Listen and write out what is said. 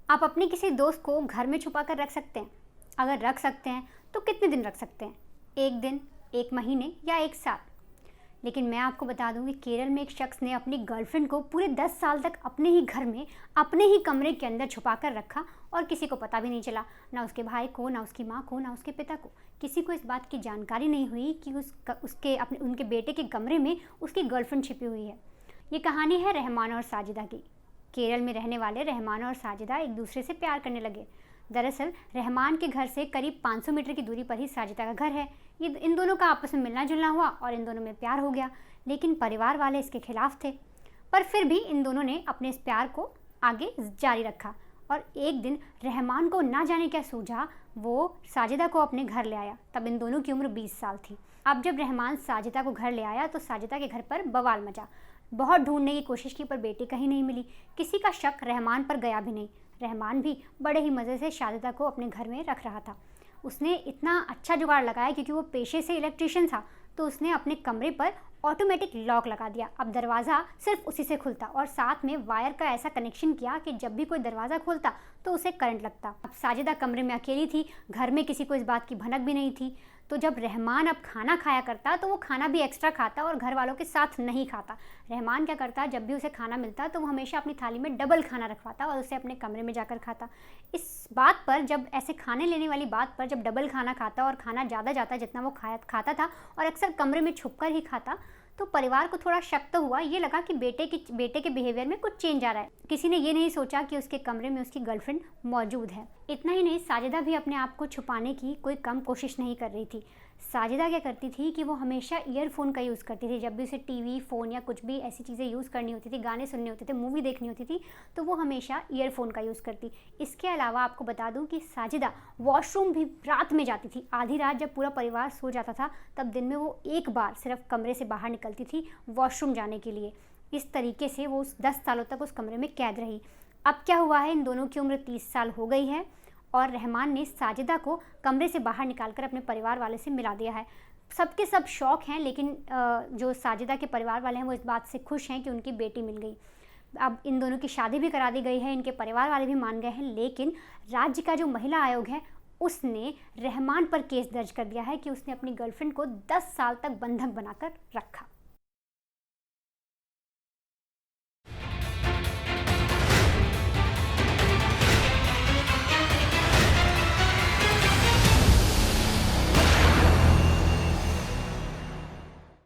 आप अपने किसी दोस्त को घर में छुपा कर रख सकते हैं? अगर रख सकते हैं तो कितने दिन रख सकते हैं? 1 दिन, 1 महीने या 1 साल? लेकिन मैं आपको बता दूं कि केरल में एक शख्स ने अपनी गर्लफ्रेंड को पूरे 10 साल तक अपने ही घर में, अपने ही कमरे के अंदर छुपा कर रखा और किसी को पता भी नहीं चला। ना उसके भाई को, ना उसकी माँ को, ना उसके पिता को। किसी को इस बात की जानकारी नहीं हुई कि उनके बेटे के कमरे में उसकी गर्लफ्रेंड छिपी हुई है। ये कहानी है रहमान और साजिदा की। केरल में रहने वाले रहमान और साजिदा एक दूसरे से प्यार करने लगे। दरअसल रहमान के घर से करीब 500 मीटर की दूरी पर ही साजिदा का घर है। ये इन दोनों का आपस में मिलना जुलना हुआ और इन दोनों में प्यार हो गया, लेकिन परिवार वाले इसके खिलाफ थे। पर फिर भी इन दोनों ने अपने इस प्यार को आगे जारी रखा और एक दिन रहमान को ना जाने क्या सूझा, वो साजिदा को अपने घर ले आया। तब इन दोनों की उम्र 20 साल थी। अब जब रहमान साजिदा को घर ले आया तो साजिदा के घर पर बवाल मचा। बहुत ढूंढने की कोशिश की पर बेटी कहीं नहीं मिली। किसी का शक रहमान पर गया भी नहीं। रहमान भी बड़े ही मज़े से साजिदा को अपने घर में रख रहा था। उसने इतना अच्छा जुगाड़ लगाया क्योंकि वो पेशे से इलेक्ट्रिशियन था, तो उसने अपने कमरे पर ऑटोमेटिक लॉक लगा दिया। अब दरवाज़ा सिर्फ उसी से खुलता और साथ में वायर का ऐसा कनेक्शन किया कि जब भी कोई दरवाज़ा खोलता तो उसे करंट लगता। अब साजिदा कमरे में अकेली थी, घर में किसी को इस बात की भनक भी नहीं थी। तो जब रहमान अब खाना खाया करता तो वो खाना भी एक्स्ट्रा खाता और घर वालों के साथ नहीं खाता। रहमान क्या करता, जब भी उसे खाना मिलता तो वो हमेशा अपनी थाली में डबल खाना रखवाता और उसे अपने कमरे में जाकर खाता। इस बात पर, जब ऐसे खाने लेने वाली बात पर, जब डबल खाना खाता और खाना ज़्यादा जाता जितना वो खाता था और अक्सर कमरे में छुपकर ही खाता, तो परिवार को थोड़ा शक तो हुआ। ये लगा कि बेटे के बिहेवियर में कुछ चेंज आ रहा है। किसी ने ये नहीं सोचा कि उसके कमरे में उसकी गर्लफ्रेंड मौजूद है। इतना ही नहीं, साजिदा भी अपने आप को छुपाने की कोई कम कोशिश नहीं कर रही थी। साजिदा क्या करती थी कि वो हमेशा ईयरफोन का यूज़ करती थी। जब भी उसे टीवी, फ़ोन या कुछ भी ऐसी चीज़ें यूज़ करनी होती थी, गाने सुनने होते थे, मूवी देखनी होती थी, तो वो हमेशा ईयरफोन का यूज़ करती। इसके अलावा आपको बता दूं कि साजिदा वॉशरूम भी रात में जाती थी। आधी रात जब पूरा परिवार सो जाता था तब दिन में वो एक बार सिर्फ कमरे से बाहर निकलती थी वॉशरूम जाने के लिए। इस तरीके से वो 10 सालों तक उस कमरे में कैद रही। अब क्या हुआ है, इन दोनों की उम्र 30 साल हो गई है और रहमान ने साजिदा को कमरे से बाहर निकालकर अपने परिवार वाले से मिला दिया है। सबके सब शौक हैं, लेकिन जो साजिदा के परिवार वाले हैं वो इस बात से खुश हैं कि उनकी बेटी मिल गई। अब इन दोनों की शादी भी करा दी गई है, इनके परिवार वाले भी मान गए हैं, लेकिन राज्य का जो महिला आयोग है उसने रहमान पर केस दर्ज कर दिया है कि उसने अपनी गर्लफ्रेंड को 10 साल तक बंधक बनाकर रखा।